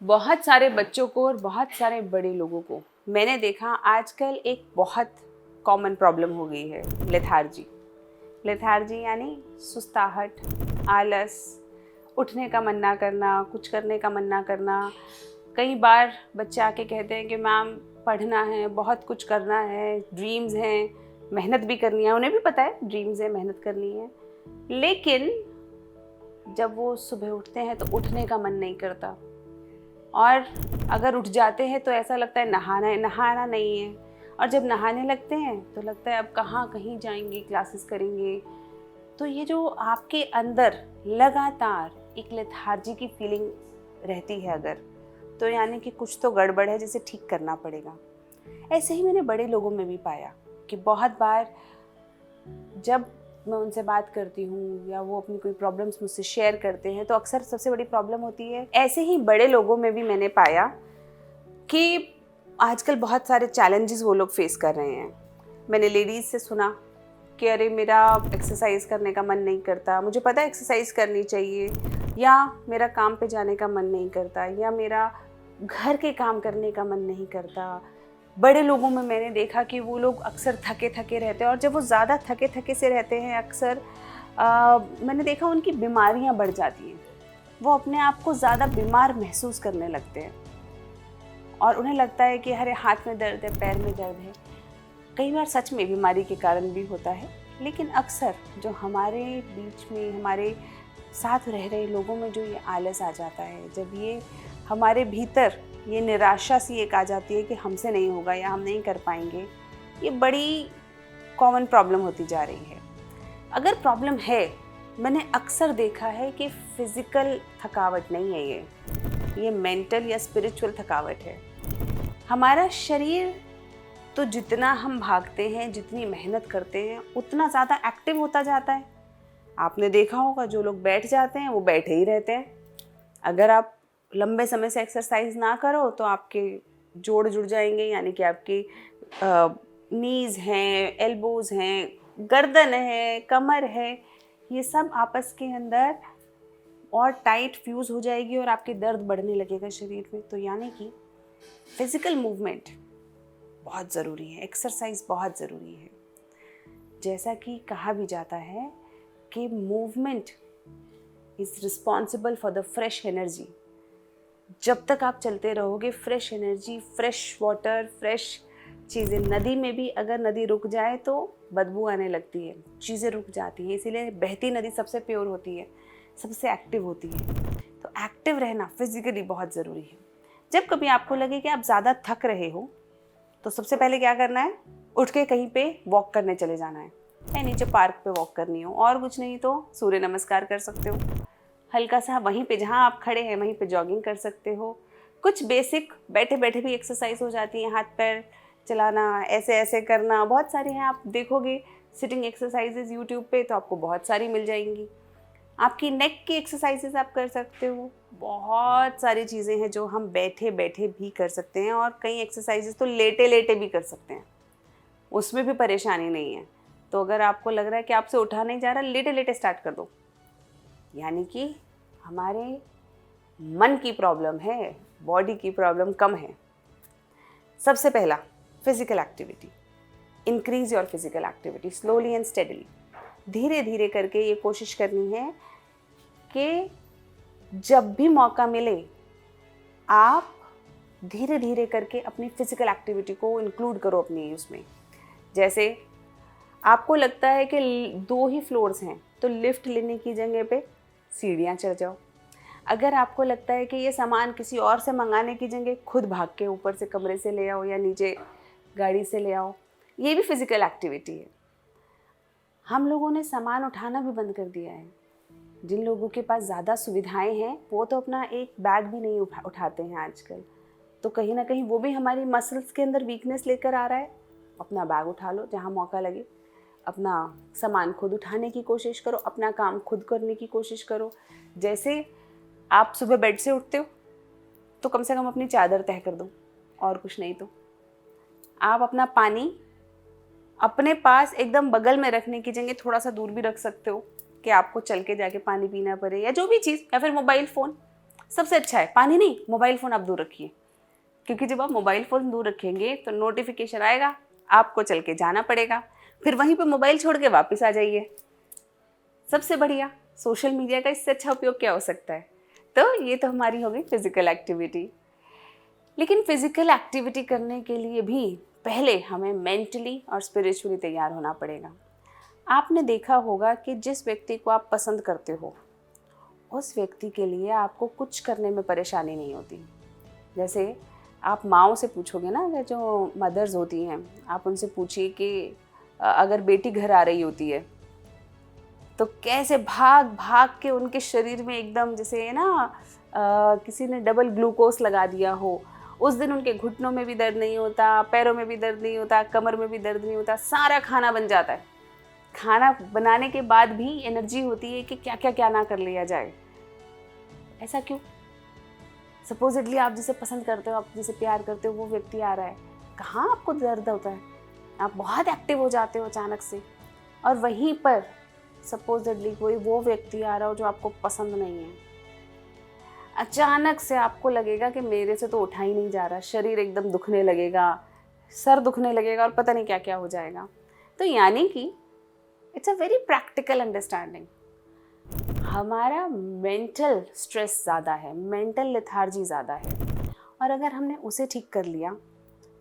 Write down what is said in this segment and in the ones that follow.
बहुत सारे बच्चों को और बहुत सारे बड़े लोगों को मैंने देखा आजकल एक बहुत कॉमन प्रॉब्लम हो गई है, लेथार्जी। लेथार्जी यानी सुस्ताहट, आलस, उठने का मन ना करना, कुछ करने का मन ना करना। कई बार बच्चे आके कहते हैं कि मैम पढ़ना है, बहुत कुछ करना है, ड्रीम्स हैं, मेहनत भी करनी है। उन्हें भी पता है ड्रीम्स है, मेहनत करनी है, लेकिन जब वो सुबह उठते हैं तो उठने का मन नहीं करता। और अगर उठ जाते हैं तो ऐसा लगता है नहाना नहीं है। और जब नहाने लगते हैं तो लगता है अब कहीं जाएंगे, क्लासेस करेंगे। तो ये जो आपके अंदर लगातार एक लेथार्जी की फीलिंग रहती है अगर, तो यानी कि कुछ तो गड़बड़ है जिसे ठीक करना पड़ेगा। ऐसे ही मैंने बड़े लोगों में भी पाया कि बहुत बार जब मैं उनसे बात करती हूँ या वो अपनी कोई प्रॉब्लम्स मुझसे शेयर करते हैं तो अक्सर सबसे बड़ी प्रॉब्लम होती है, ऐसे ही बड़े लोगों में भी मैंने पाया कि आजकल बहुत सारे चैलेंजेस वो लोग फेस कर रहे हैं। मैंने लेडीज़ से सुना कि अरे मेरा एक्सरसाइज करने का मन नहीं करता, मुझे पता है एक्सरसाइज करनी चाहिए, या मेरा काम पे जाने का मन नहीं करता, या मेरा घर के काम करने का मन नहीं करता। बड़े लोगों में मैंने देखा कि वो लोग अक्सर थके थके रहते हैं, और जब वो ज़्यादा थके थके से रहते हैं अक्सर मैंने देखा उनकी बीमारियां बढ़ जाती हैं। वो अपने आप को ज़्यादा बीमार महसूस करने लगते हैं और उन्हें लगता है कि अरे हाथ में दर्द है, पैर में दर्द है। कई बार सच में बीमारी के कारण भी होता है, लेकिन अक्सर जो हमारे बीच में, हमारे साथ रह रहे लोगों में जो ये आलस आ जाता है, जब ये हमारे भीतर ये निराशा सी एक आ जाती है कि हमसे नहीं होगा या हम नहीं कर पाएंगे, ये बड़ी कॉमन प्रॉब्लम होती जा रही है। अगर प्रॉब्लम है, मैंने अक्सर देखा है कि फिज़िकल थकावट नहीं है, ये मेंटल या स्पिरिचुअल थकावट है। हमारा शरीर तो जितना हम भागते हैं, जितनी मेहनत करते हैं, उतना ज़्यादा एक्टिव होता जाता है। आपने देखा होगा जो लोग बैठ जाते हैं वो बैठे ही रहते हैं। अगर आप लंबे समय से एक्सरसाइज ना करो तो आपके जोड़ जुड़ जाएंगे, यानी कि आपकी नीज़ हैं, एल्बोज़ हैं, गर्दन है, कमर है, ये सब आपस के अंदर और टाइट फ्यूज़ हो जाएगी और आपके दर्द बढ़ने लगेगा शरीर में। तो यानी कि फिज़िकल मूवमेंट बहुत ज़रूरी है, एक्सरसाइज बहुत ज़रूरी है। जैसा कि कहा भी जाता है कि movement is responsible for the fresh energy. जब तक आप चलते रहोगे, fresh energy, fresh water, fresh चीज़ें। नदी में भी अगर नदी रुक जाए तो बदबू आने लगती है, चीज़ें रुक जाती हैं। इसीलिए बहती नदी सबसे प्योर होती है, सबसे एक्टिव होती है। तो एक्टिव रहना फिजिकली बहुत ज़रूरी है। जब कभी आपको लगे कि आप ज़्यादा थक रहे हो तो सबसे पहले क्या करना है, उठ के कहीं पे वॉक करने चले जाना है। या नीचे पार्क पे वॉक करनी हो, और कुछ नहीं तो सूर्य नमस्कार कर सकते हो। हल्का सा वहीं पे जहाँ आप खड़े हैं वहीं पे जॉगिंग कर सकते हो। कुछ बेसिक बैठे बैठे भी एक्सरसाइज हो जाती है, हाथ पैर चलाना, ऐसे ऐसे करना, बहुत सारे हैं। आप देखोगे सिटिंग एक्सरसाइजेज यूट्यूब पे तो आपको बहुत सारी मिल जाएंगी। आपकी नेक की एक्सरसाइजेज आप कर सकते हो। बहुत सारी चीज़ें हैं जो हम बैठे बैठे भी कर सकते हैं, और कई एक्सरसाइजेज तो लेटे लेटे भी कर सकते हैं, उसमें भी परेशानी नहीं है। तो अगर आपको लग रहा है कि आपसे उठा नहीं जा रहा, लेटे लेटे स्टार्ट कर दो। यानी कि हमारे मन की प्रॉब्लम है, बॉडी की प्रॉब्लम कम है। सबसे पहला physical activity, increase your physical activity slowly and steadily. धीरे धीरे करके ये कोशिश करनी है कि जब भी मौका मिले आप धीरे धीरे करके अपनी फिजिकल एक्टिविटी को इंक्लूड करो अपनी उसमें। जैसे आपको लगता है कि 2 ही फ्लोर्स हैं तो लिफ्ट लेने की जगह पे सीढ़ियाँ चढ़ जाओ। अगर आपको लगता है कि ये सामान किसी और से मंगाने की जगह खुद भाग के ऊपर से कमरे से ले आओ या नीचे गाड़ी से ले आओ, ये भी फिजिकल एक्टिविटी है। हम लोगों ने सामान उठाना भी बंद कर दिया है। जिन लोगों के पास ज़्यादा सुविधाएं हैं वो तो अपना एक बैग भी नहीं उठाते हैं आजकल। तो कहीं ना कहीं वो भी हमारी मसल्स के अंदर वीकनेस लेकर आ रहा है। अपना बैग उठा लो जहाँ मौका लगे, अपना सामान खुद उठाने की कोशिश करो, अपना काम खुद करने की कोशिश करो। जैसे आप सुबह बेड से उठते हो तो कम से कम अपनी चादर तह कर दो, और कुछ नहीं तो आप अपना पानी अपने पास एकदम बगल में रखने की जगह थोड़ा सा दूर भी रख सकते हो कि आपको चल के जाके पानी पीना पड़े, या जो भी चीज़, या फिर मोबाइल फ़ोन सबसे अच्छा है पानी नहीं, मोबाइल फ़ोन आप दूर रखिए, क्योंकि जब आप मोबाइल फ़ोन दूर रखेंगे तो नोटिफिकेशन आएगा, आपको चल के जाना पड़ेगा, फिर वहीं पे मोबाइल छोड़ के वापस आ जाइए। सबसे बढ़िया सोशल मीडिया का इससे अच्छा उपयोग क्या हो सकता है। तो ये तो हमारी हो गई फिज़िकल एक्टिविटी। लेकिन फिज़िकल एक्टिविटी करने के लिए भी पहले हमें मेंटली और स्पिरिचुअली तैयार होना पड़ेगा। आपने देखा होगा कि जिस व्यक्ति को आप पसंद करते हो उस व्यक्ति के लिए आपको कुछ करने में परेशानी नहीं होती। जैसे आप माँओं से पूछोगे ना, अगर जो मदर्स होती हैं, आप उनसे पूछिए कि अगर बेटी घर आ रही होती है तो कैसे भाग भाग के उनके शरीर में एकदम जैसे है ना किसी ने डबल ग्लूकोज लगा दिया हो। उस दिन उनके घुटनों में भी दर्द नहीं होता, पैरों में भी दर्द नहीं होता, कमर में भी दर्द नहीं होता, सारा खाना बन जाता है। खाना बनाने के बाद भी एनर्जी होती है कि क्या क्या क्या ना कर लिया जाए। ऐसा क्यों? सपोजिटली आप जिसे पसंद करते हो, आप जिसे प्यार करते हो, वो व्यक्ति आ रहा है, कहाँ आपको दर्द होता है? आप बहुत एक्टिव हो जाते हो अचानक से। और वहीं पर सपोजिटली कोई वो व्यक्ति आ रहा हो जो आपको पसंद नहीं है, अचानक से आपको लगेगा कि मेरे से तो उठा ही नहीं जा रहा, शरीर एकदम दुखने लगेगा, सर दुखने लगेगा और पता नहीं क्या क्या हो जाएगा। तो यानी कि it's a very practical understanding. हमारा मेंटल स्ट्रेस ज़्यादा है, मेंटल लेथार्जी ज़्यादा है, और अगर हमने उसे ठीक कर लिया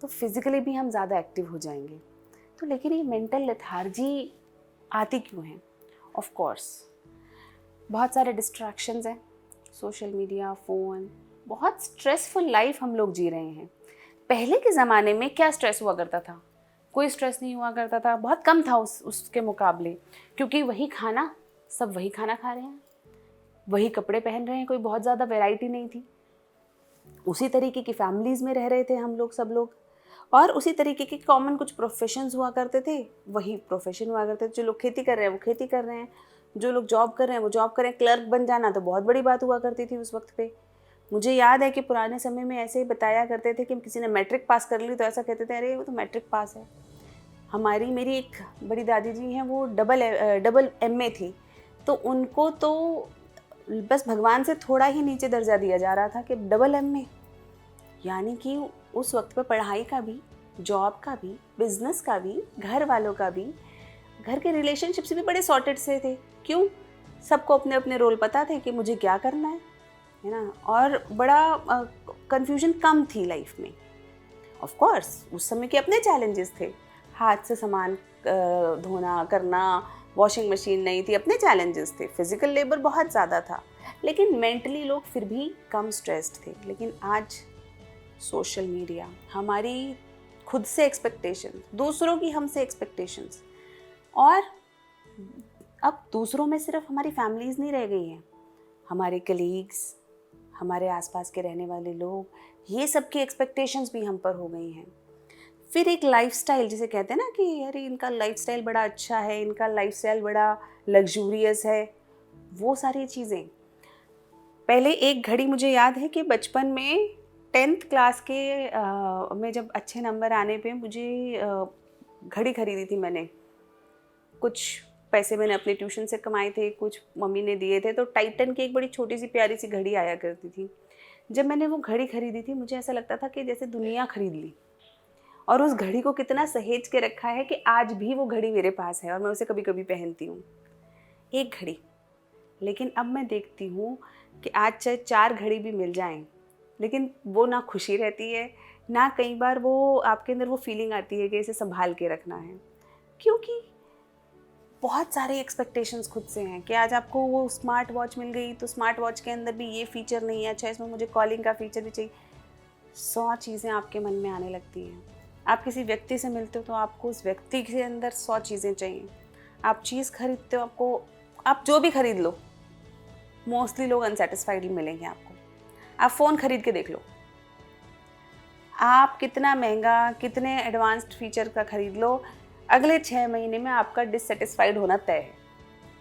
तो फिज़िकली भी हम ज़्यादा एक्टिव हो जाएंगे। तो लेकिन ये मेंटल लेथार्जी आती क्यों है? ऑफ कोर्स बहुत सारे डिस्ट्रैक्शंस हैं, सोशल मीडिया, फ़ोन, बहुत स्ट्रेसफुल लाइफ हम लोग जी रहे हैं। पहले के ज़माने में क्या स्ट्रेस हुआ करता था? कोई स्ट्रेस नहीं हुआ करता था, बहुत कम था उसके मुकाबले, क्योंकि वही खाना, सब वही खाना खा रहे हैं, वही कपड़े पहन रहे हैं, कोई बहुत ज़्यादा वैरायटी नहीं थी। उसी तरीके की फैमिलीज़ में रह रहे थे हम लोग, सब लोग, और उसी तरीके के कॉमन कुछ प्रोफेशंस हुआ करते थे, वही प्रोफेशन हुआ करते थे। जो लोग खेती कर रहे हैं वो खेती कर रहे हैं, जो लोग जॉब कर रहे हैं वो जॉब कर रहे हैं। क्लर्क बन जाना तो बहुत बड़ी बात हुआ करती थी उस वक्त पे। मुझे याद है कि पुराने समय में ऐसे ही बताया करते थे कि किसी ने मैट्रिक पास कर ली तो ऐसा कहते थे, अरे वो तो मैट्रिक पास है। मेरी एक बड़ी दादी जी हैं, वो डबल MA थी, तो उनको तो बस भगवान से थोड़ा ही नीचे दर्जा दिया जा रहा था कि डबल MA, यानी कि उस वक्त पे पढ़ाई का भी, जॉब का भी, बिजनेस का भी, घर वालों का भी, घर के रिलेशनशिप्स भी बड़े सॉर्टेड से थे। क्यों? सबको अपने अपने रोल पता थे कि मुझे क्या करना है ना, और बड़ा कंफ्यूजन कम थी लाइफ में। ऑफ कोर्स उस समय के अपने चैलेंजेस थे, हाथ से सामान धोना करना, वॉशिंग मशीन नहीं थी, अपने चैलेंजेस थे, फिजिकल लेबर बहुत ज़्यादा था, लेकिन मेंटली लोग फिर भी कम स्ट्रेस्ड थे। लेकिन आज सोशल मीडिया, हमारी खुद से एक्सपेक्टेशंस, दूसरों की हमसे एक्सपेक्टेशंस, और अब दूसरों में सिर्फ हमारी फैमिलीज़ नहीं रह गई हैं, हमारे कलीग्स, हमारे आसपास के रहने वाले लोग, ये सब की एक्सपेक्टेशंस भी हम पर हो गई हैं। फिर एक लाइफस्टाइल, जिसे कहते हैं ना कि अरे इनका लाइफस्टाइल बड़ा अच्छा है, इनका लाइफस्टाइल बड़ा लग्जूरियस है, वो सारी चीज़ें। पहले एक घड़ी मुझे याद है कि बचपन में 10th क्लास के में जब अच्छे नंबर आने पे मुझे घड़ी खरीदी थी मैंने। कुछ पैसे मैंने अपने ट्यूशन से कमाए थे, कुछ मम्मी ने दिए थे, तो टाइटन की एक बड़ी छोटी सी प्यारी सी घड़ी आया करती थी। जब मैंने वो घड़ी खरीदी थी, मुझे ऐसा लगता था कि जैसे दुनिया खरीद ली, और उस घड़ी को कितना सहेज के रखा है कि आज भी वो घड़ी मेरे पास है और मैं उसे कभी कभी पहनती हूँ। एक घड़ी। लेकिन अब मैं देखती हूँ कि आज चाहे 4 घड़ी भी मिल जाएं, लेकिन वो ना खुशी रहती है, ना कई बार वो आपके अंदर वो फीलिंग आती है कि इसे संभाल के रखना है, क्योंकि बहुत सारे एक्सपेक्टेशंस खुद से हैं कि आज आपको वो स्मार्ट वॉच मिल गई तो स्मार्ट वॉच के अंदर भी ये फ़ीचर नहीं है, अच्छा इसमें मुझे कॉलिंग का फ़ीचर भी चाहिए। 100 चीज़ें आपके मन में आने लगती हैं। आप किसी व्यक्ति से मिलते हो तो आपको उस व्यक्ति के अंदर 100 चीज़ें चाहिए। आप चीज़ खरीदते हो, आप जो भी खरीद लो, मोस्टली लोग अनसेटिस्फाइड मिलेंगे आपको। आप फ़ोन खरीद के देख लो, आप कितना महंगा, कितने एडवांस्ड फीचर का खरीद लो, अगले 6 महीने में आपका डिससेटिस्फाइड होना तय है,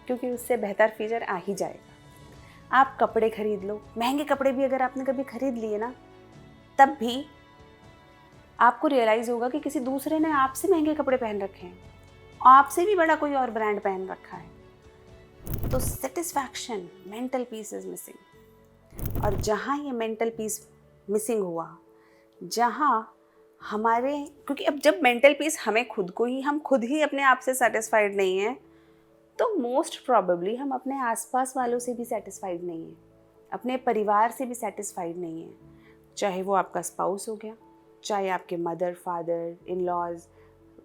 क्योंकि उससे बेहतर फीचर आ ही जाएगा। आप कपड़े खरीद लो, महंगे कपड़े भी अगर आपने कभी खरीद लिए ना, तब भी आपको रियलाइज़ होगा कि किसी दूसरे ने आपसे महंगे कपड़े पहन रखे हैं, आपसे भी बड़ा कोई और ब्रांड पहन रखा है। तो satisfaction, mental peace is missing. और जहाँ ये मेंटल पीस मिसिंग हुआ, जहाँ हमारे, क्योंकि अब जब मेंटल पीस हमें खुद को ही, हम खुद ही अपने आप से सेटिस्फाइड नहीं हैं, तो मोस्ट प्रॉबेबली हम अपने आसपास वालों से भी सेटिस्फाइड नहीं हैं, अपने परिवार से भी सेटिस्फाइड नहीं हैं। चाहे वो आपका स्पाउस हो गया, चाहे आपके मदर फादर, इन लॉज,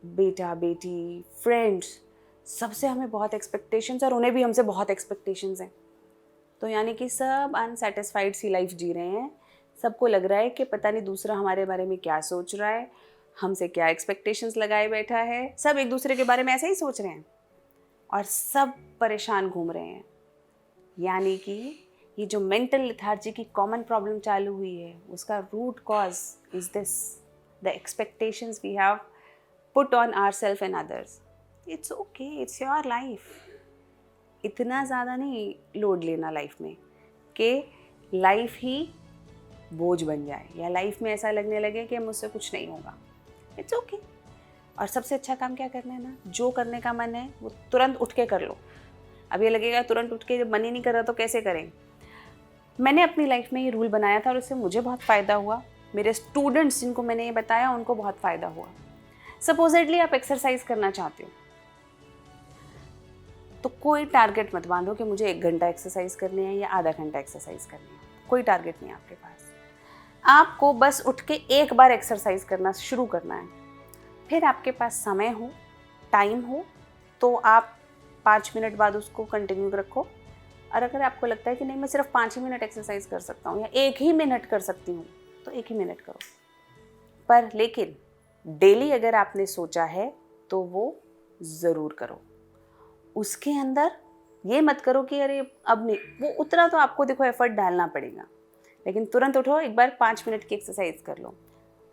बेटा बेटी, फ्रेंड्स, सबसे हमें बहुत एक्सपेक्टेशंस, और उन्हें भी हमसे बहुत एक्सपेक्टेशंस हैं। तो यानी कि सब अनसेटिस्फाइड सी लाइफ जी रहे हैं। सबको लग रहा है कि पता नहीं दूसरा हमारे बारे में क्या सोच रहा है, हमसे क्या एक्सपेक्टेशंस लगाए बैठा है। सब एक दूसरे के बारे में ऐसे ही सोच रहे हैं और सब परेशान घूम रहे हैं। यानी कि ये जो मेंटल लेथार्जी की कॉमन प्रॉब्लम चालू हुई है, उसका root cause is this, the expectations we have put on ourselves and others. It's okay, it's your life. इतना ज़्यादा नहीं लोड लेना लाइफ में कि लाइफ ही बोझ बन जाए या लाइफ में ऐसा लगने लगे कि मुझसे कुछ नहीं होगा। It's okay. और सबसे अच्छा काम क्या करना है ना, जो करने का मन है वो तुरंत उठ के कर लो। अब ये लगेगा तुरंत उठ के जब मन ही नहीं कर रहा तो कैसे करें। मैंने अपनी लाइफ में ये रूल बनाया था और उससे मुझे बहुत फ़ायदा हुआ, मेरे स्टूडेंट्स जिनको मैंने ये बताया उनको बहुत फ़ायदा हुआ। सपोजिटली आप एक्सरसाइज करना चाहते हो तो कोई टारगेट मत बांधो कि मुझे 1 घंटा एक्सरसाइज करनी है या आधा घंटा एक्सरसाइज करनी है। कोई टारगेट नहीं आपके पास। आपको बस उठ के एक बार एक्सरसाइज करना शुरू करना है। फिर आपके पास समय हो, टाइम हो, तो आप 5 मिनट बाद उसको कंटिन्यू रखो। और अगर आपको लगता है कि नहीं मैं सिर्फ 5 ही मिनट एक्सरसाइज कर सकता हूँ या 1 ही मिनट कर सकती हूँ, तो 1 ही मिनट करो। पर लेकिन डेली अगर आपने सोचा है तो वो ज़रूर करो। उसके अंदर ये मत करो कि अरे अब नहीं, वो उतना तो आपको देखो एफर्ट डालना पड़ेगा, लेकिन तुरंत उठो, एक बार 5 मिनट की एक्सरसाइज कर लो।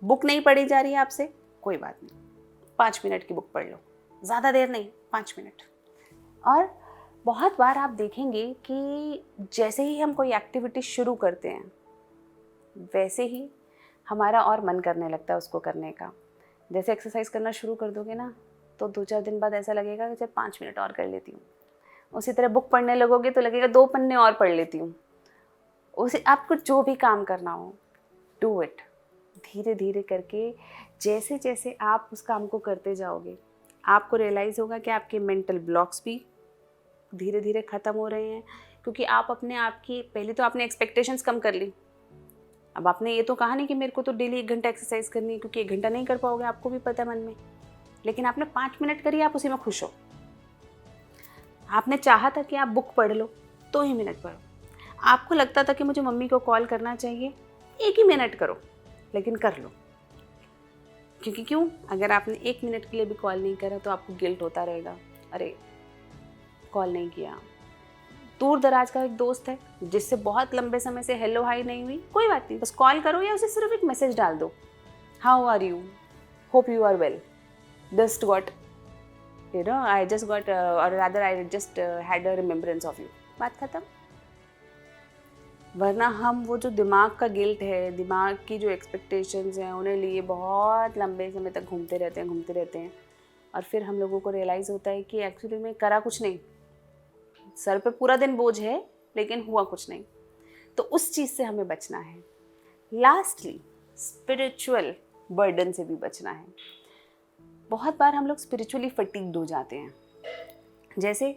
बुक नहीं पढ़ी जा रही है आपसे, कोई बात नहीं, 5 मिनट की बुक पढ़ लो, ज़्यादा देर नहीं, 5 मिनट। और बहुत बार आप देखेंगे कि जैसे ही हम कोई एक्टिविटी शुरू करते हैं वैसे ही हमारा और मन करने लगता है उसको करने का। जैसे एक्सरसाइज करना शुरू कर दोगे ना तो 2-4 दिन बाद ऐसा लगेगा कि चल 5 मिनट और कर लेती हूँ। उसी तरह बुक पढ़ने लगोगे तो लगेगा 2 पन्ने और पढ़ लेती हूँ। उसे आपको जो भी काम करना हो डू इट, धीरे धीरे करके। जैसे जैसे आप उस काम को करते जाओगे आपको रियलाइज़ होगा कि आपके मेंटल ब्लॉक्स भी धीरे धीरे ख़त्म हो रहे हैं, क्योंकि आप अपने आप की, पहले तो आपने एक्सपेक्टेशंस कम कर ली। अब आपने ये तो कहा नहीं कि मेरे को तो डेली 1 घंटा एक्सरसाइज करनी है, क्योंकि 1 घंटा नहीं कर पाओगे, आपको भी पता है मन में। लेकिन आपने 5 मिनट करी, आप उसी में खुश हो। आपने चाहा था कि आप बुक पढ़ लो, 2 ही मिनट पढ़ो। आपको लगता था कि मुझे मम्मी को कॉल करना चाहिए, 1 ही मिनट करो, लेकिन कर लो। क्योंकि क्यों, अगर आपने 1 मिनट के लिए भी कॉल नहीं करा तो आपको गिल्ट होता रहेगा, अरे कॉल नहीं किया। दूर दराज का एक दोस्त है जिससे बहुत लंबे समय से हेलो हाई नहीं हुई, कोई बात नहीं, बस कॉल करो या उसे सिर्फ एक मैसेज डाल दो, how are you, hope you are well, just got I just got or rather I just had a remembrance of you, बात खत्म। वरना हम वो जो दिमाग का गिल्ट है, दिमाग की जो एक्सपेक्टेशंस हैं, उन्हें लिए बहुत लंबे समय तक घूमते रहते हैं और फिर हम लोगों को रियलाइज़ होता है कि एक्चुअली में करा कुछ नहीं, सर पे पूरा दिन बोझ है लेकिन हुआ कुछ नहीं। तो उस चीज़ से हमें बचना है। लास्टली स्पिरिचुअल बर्डन से भी बचना है। बहुत बार हम लोग स्पिरिचुअली फटीग्ड हो जाते हैं। जैसे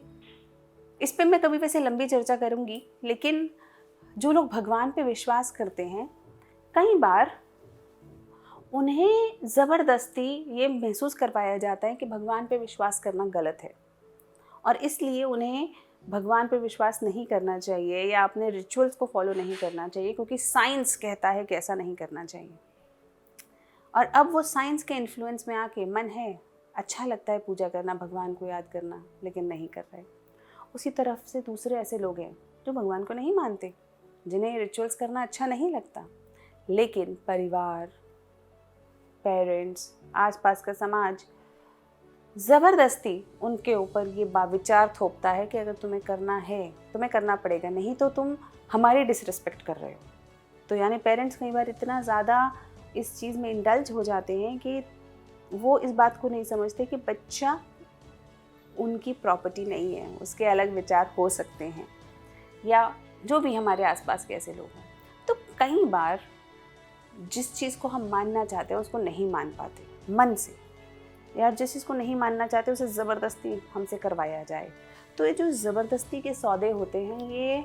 इस पे मैं कभी वैसे लंबी चर्चा करूँगी, लेकिन जो लोग भगवान पे विश्वास करते हैं, कई बार उन्हें ज़बरदस्ती ये महसूस करवाया जाता है कि भगवान पे विश्वास करना गलत है और इसलिए उन्हें भगवान पे विश्वास नहीं करना चाहिए या अपने रिचुअल्स को फॉलो नहीं करना चाहिए, क्योंकि साइंस कहता है कि ऐसा नहीं करना चाहिए। और अब वो साइंस के इन्फ्लुएंस में आके मन है, अच्छा लगता है पूजा करना, भगवान को याद करना, लेकिन नहीं कर रहे। उसी तरफ से दूसरे ऐसे लोग हैं जो भगवान को नहीं मानते, जिन्हें रिचुअल्स करना अच्छा नहीं लगता, लेकिन परिवार, पेरेंट्स, आसपास का समाज ज़बरदस्ती उनके ऊपर ये विचार थोपता है कि अगर तुम्हें करना है तुम्हें करना पड़ेगा, नहीं तो तुम हमारी डिसरिस्पेक्ट कर रहे हो। तो यानी पेरेंट्स कई बार इतना ज़्यादा इस चीज़ में इंडल्ज हो जाते हैं कि वो इस बात को नहीं समझते कि बच्चा उनकी प्रॉपर्टी नहीं है, उसके अलग विचार हो सकते हैं। या जो भी हमारे आसपास के ऐसे लोग हैं, तो कई बार जिस चीज़ को हम मानना चाहते हैं उसको नहीं मान पाते मन से, यार जिस चीज़ को नहीं मानना चाहते उसे ज़बरदस्ती हमसे करवाया जाए। तो ये जो ज़बरदस्ती के सौदे होते हैं ये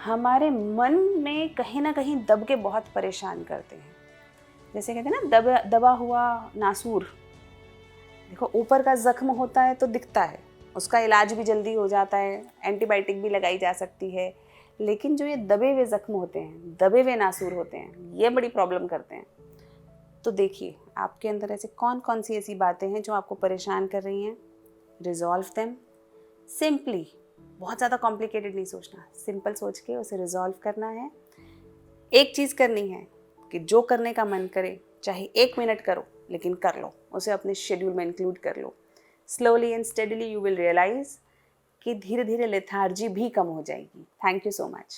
हमारे मन में कहीं ना कहीं दब के बहुत परेशान करते हैं। जैसे कहते हैं ना, दबा हुआ नासूर, देखो ऊपर का जख्म होता है तो दिखता है, उसका इलाज भी जल्दी हो जाता है, एंटीबायोटिक भी लगाई जा सकती है, लेकिन जो ये दबे हुए जख्म होते हैं, दबे हुए नासूर होते हैं, ये बड़ी प्रॉब्लम करते हैं। तो देखिए आपके अंदर ऐसे कौन कौन सी ऐसी बातें हैं जो आपको परेशान कर रही हैं। रिजॉल्व देम सिंपली, बहुत ज़्यादा कॉम्प्लिकेटेड नहीं सोचना, सिंपल सोच के उसे रिजॉल्व करना है। एक चीज़ करनी है कि जो करने का मन करे, चाहे 1 मिनट करो लेकिन कर लो, उसे अपने शेड्यूल में इंक्लूड कर लो। Slowly and steadily you will realise कि धीरे धीरे लेथार्जी भी कम हो जाएगी। Thank you so much.